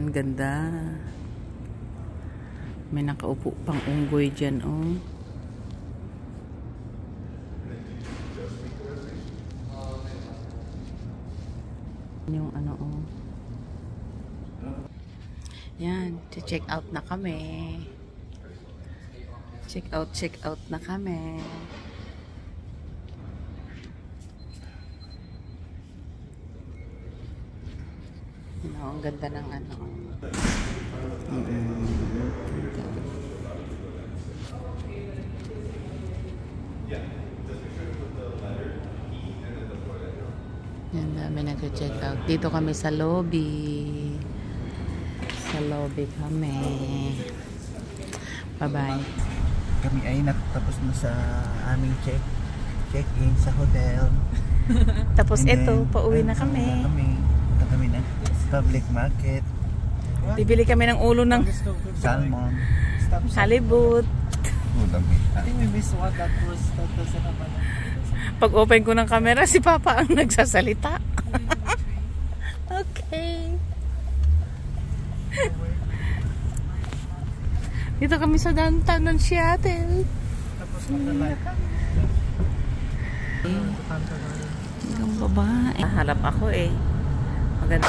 Yan, ganda. May nakaupo pang unggoy dyan, oh. Yung ano, oh. Yan, check out na kami. Check out na kami. Ang ganda ng ano. Yan, dami nag-check out. Dito kami sa lobby. Sa lobby kami. Bye-bye. Kami ay natapos na sa aming check-in sa hotel. Tapos ito, pauwi na kami. Punta kami ng public market. Bibili kami ng ulo ng Salmon. halibut. I think we missed one that was Pag open ko ng camera, si Papa ang nagsasalita. Okay. Dito kami sa downtown ng Seattle. Tapos mag-live. Ang babae. Harap ako eh. Maganda.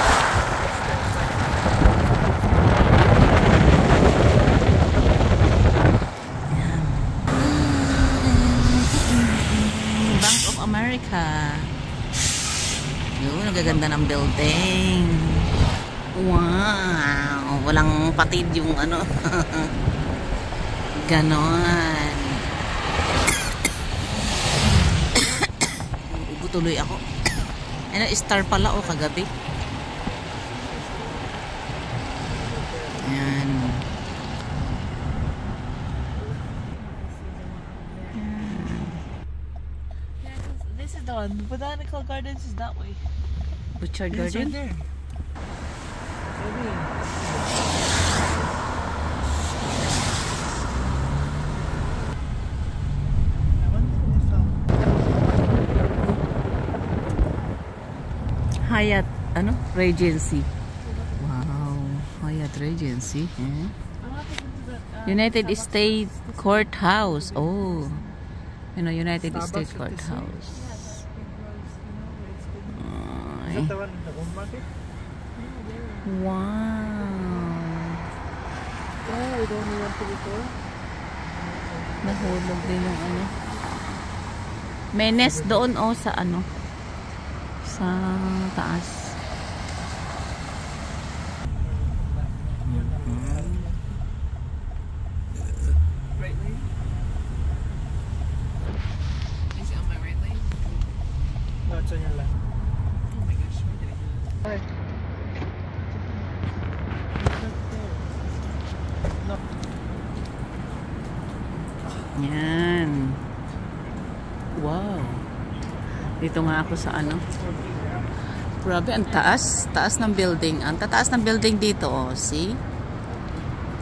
Bank of America. Yun, nagaganda ng building. Wow! Walang patid yung ano. Ganon. Tuloy ako. Ano, star pala o kagabi. Ayan. This is the one. Botanical Gardens is that way. Butchard Garden? Right there. Hyatt, ano? Regency. Wow. Hyatt Regency. Eh? United States Courthouse. Oh. You know, United States Courthouse. Is that the one in the home market? Wow. Yeah, we don't want to before. Nahulog din yung ano. May nest doon oh sa ano. Sa taas. Right lane? Is it on my right lane? No, it's on your left. Oh my gosh, where did I go? No. Yan. Wow. Dito nga ako sa ano. Grabe, ang taas. Taas ng building. Ang tataas ng building dito, oh. See?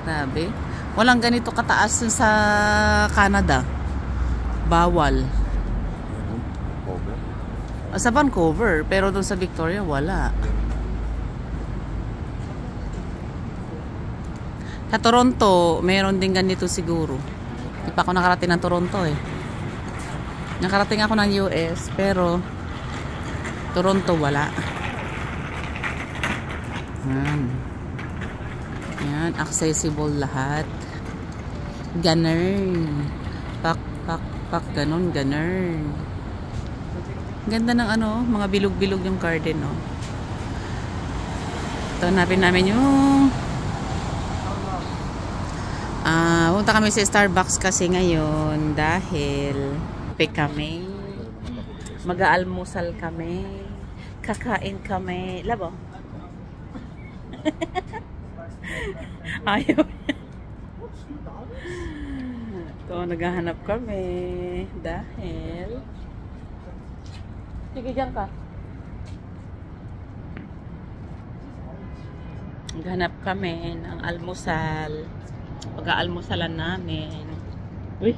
Grabe. Walang ganito kataas sa Canada. Bawal. Sa Vancouver. Pero doon sa Victoria, wala. Sa Toronto, mayroon din ganito siguro. Di pa ako nakarating ng Toronto eh. Nakarating ako ng US, pero Toronto wala. Yan, accessible lahat. Ganun. Pak, ganun, ganun. Ganda ng ano, mga bilog-bilog yung garden, no. Ito, hanapin namin yung punta kami sa Starbucks kasi ngayon dahil kami, mag-aalmusal kami, kakain kami, labo. Ayaw. Ito, naghahanap kami dahil sige, dyan ka. Naghanap kami ng almusal. Pag-aalmusalan namin. Uy!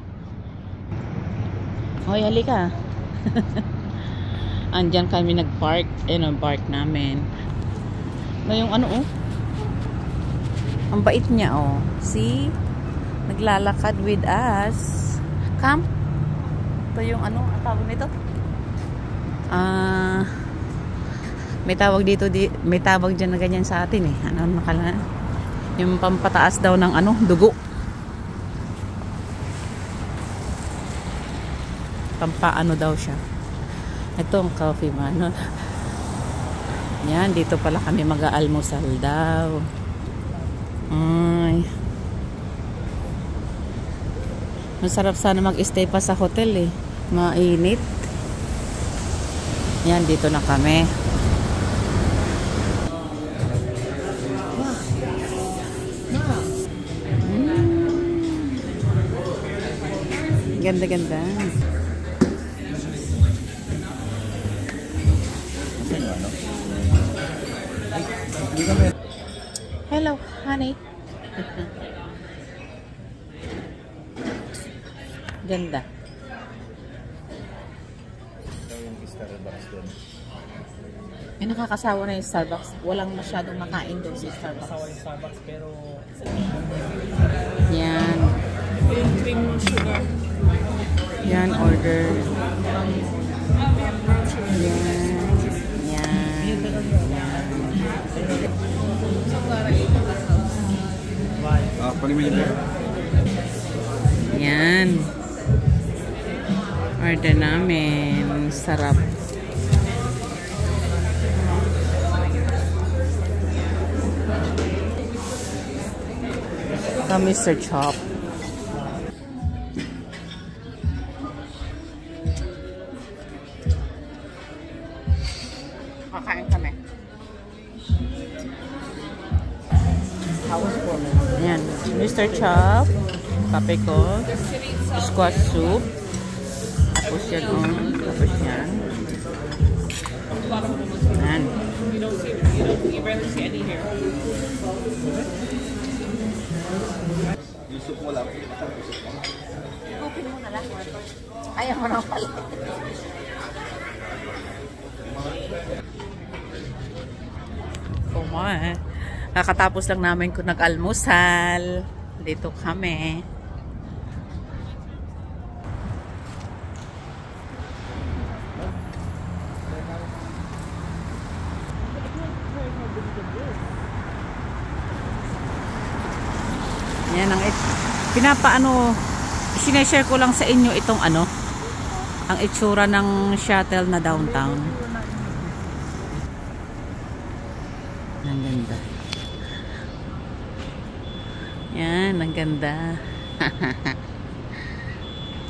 Hoy, halika. Andyan kami nag-park. Park namin. May yung ano, oh. Ang bait niya, oh. See? Naglalakad with us. Come. Ito yung ano, ang tawag nito? May tawag dito, may tawag dyan na ganyan sa atin eh. Ano nakala? Yung pampataas daw ng ano, dugo. Pampaano daw siya. Ito ang coffee man. Yan, dito pala kami mag-aalmusal daw. Ay. Masarap sana mag-stay pa sa hotel eh. Mainit. Yan, dito na kami. Ganda-ganda. Hello, honey. Ganda. Yung Starbucks doon. Eh, nakakasawa na yung Starbucks. Walang masyadong makain doon sa Starbucks. Nakakasawa yung Starbucks pero... Yan. Cream no sugar. Yan, order. Yan. Yan. Yan. Order namin. Sarap. Mr. Chop. Kakain kami. Ayan. Mr. Chop. Kape ko. Squash soup. Tapos yan. Tapos yan. Ayan. You rarely see any here. Yung soup mo lang. Open mo na lang. Ayaw mo na pala. Kumain. Kakatapos lang namin kung nag-almusal. Dito kami. Yan ang pinapaano, sineshare ko lang sa inyo itong ano, ang itsura ng shuttle na downtown. Ang ganda. Yan, ang ganda.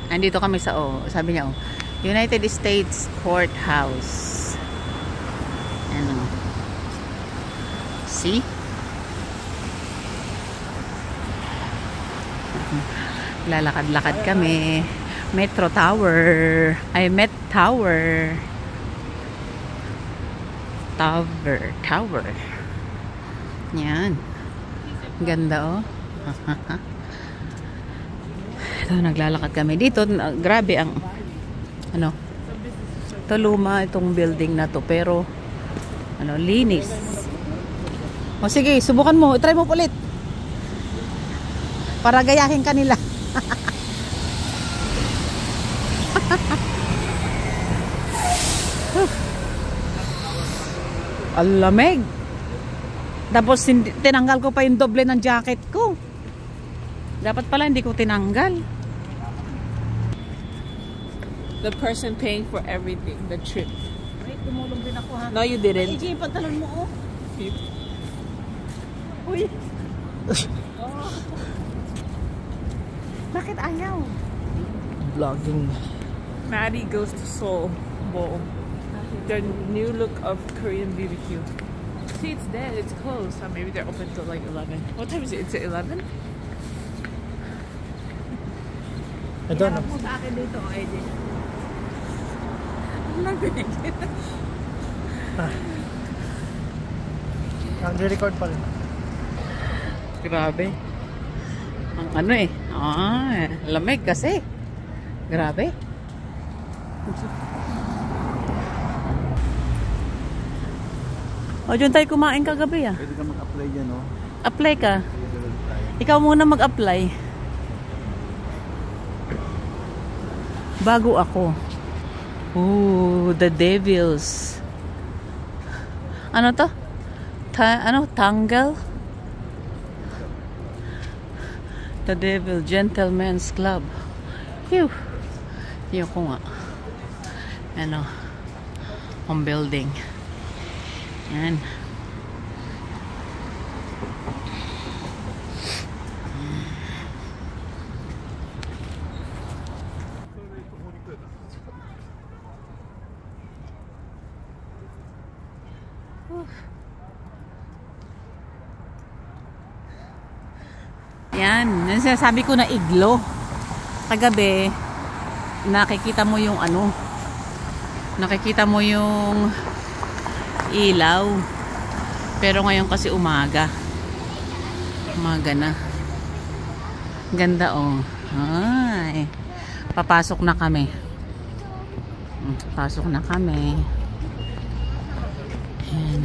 Andito kami sa, sabi niya, United States Courthouse. Ano? See? Lalakad-lakad kami. Metro Tower. Ay, Met Tower. Tower. Yan. Ganda, oh. Ito, naglalakad kami. Dito, grabe ang, ano, ito luma itong building na to. Pero, ano, linis. O sige, subukan mo. Try mo ulit. Para gayahin kanila. Ang lamig. Tapos tinanggal ko pa yung doble ng jacket ko. Dapat pala hindi ko tinanggal. The person paying for everything, the trip. Wait, tumulong din ako ha. No, you didn't. Iji, yung pantalon mo, oh. Uy. Oh. Bakit ayaw? Vlogging. Maddie goes to Seoul Bowl. The new look of Korean BBQ. See, it's dead. It's closed. So maybe they're open till like 11. What time is it? It's at 11? I don't know. Mo sa akin dito, AJ. Ang lamig. Nag-record pa rin. Grabe. Ang ano eh. Lamig kasi. Grabe. O, dyan tayo kumain kagabi ah. Pwede ka mag-apply dyan, no? Apply ka. Ikaw muna mag-apply. Bago ako. Ooh, the Devils. Ano to? Tangle? The Devil Gentlemen's Club. Phew. Yun ko nga. Ano? Home building. Yan. Yan, yung sinasabi ko na iglo. Kagabi, nakikita mo yung ano, nakikita mo yung ilaw. Pero ngayon kasi umaga. Umaga na. Ganda oh. Ay. Papasok na kami. Pasok na kami. Yan.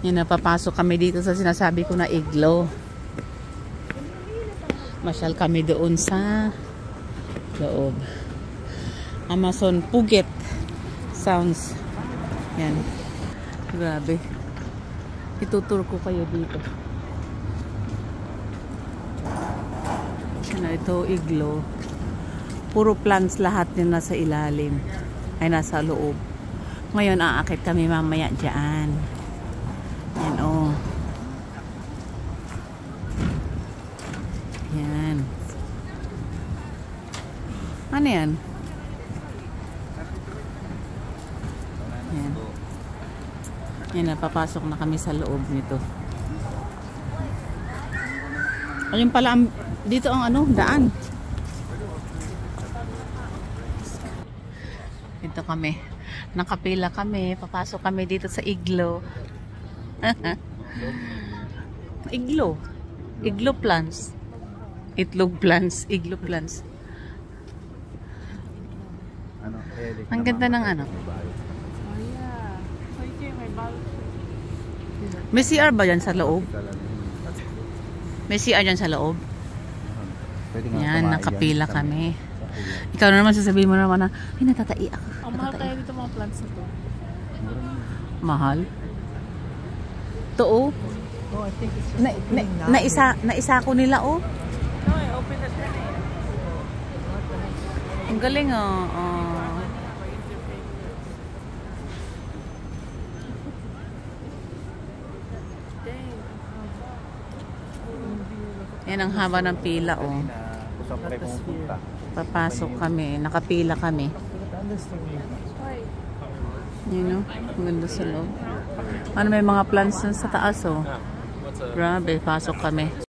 Yan, napapasok kami dito sa sinasabi ko na iglo. Masyal kami doon sa loob. Amazon Puget Sounds. Yan. Grabe. Itutur ko kayo dito. Yan, ito iglo. Puro plants lahat yun nasa ilalim. Ay nasa loob. Ngayon aakit kami mamaya dyan. Yan oh. Yan. Ano yan? Yan. Yan, napapasok na kami sa loob nito. Ayun pala, dito ang ano, daan. Dito kami. Nakapila kami. Papasok kami dito sa iglo. Iglo. Iglo plants. Itlog plants. Iglo plants. Ang ganda ng ano. May CR ba yan sa loob? May CR dyan sa loob? Yan, nakapila kami. Ikaw na naman sasabihin mo naman na, ay natatai ako. Ang mahal kaya dito mga plants na to. Mahal? Ito oh. Naisa ko nila oh. No, I opened at 10 a.m. Ang galing oh. Yan ang haba ng pila oh. Papasok kami, nakapila kami. Yun oh, maganda sa loob. Ano may mga plants sa taas oh. Grabe, pasok kami.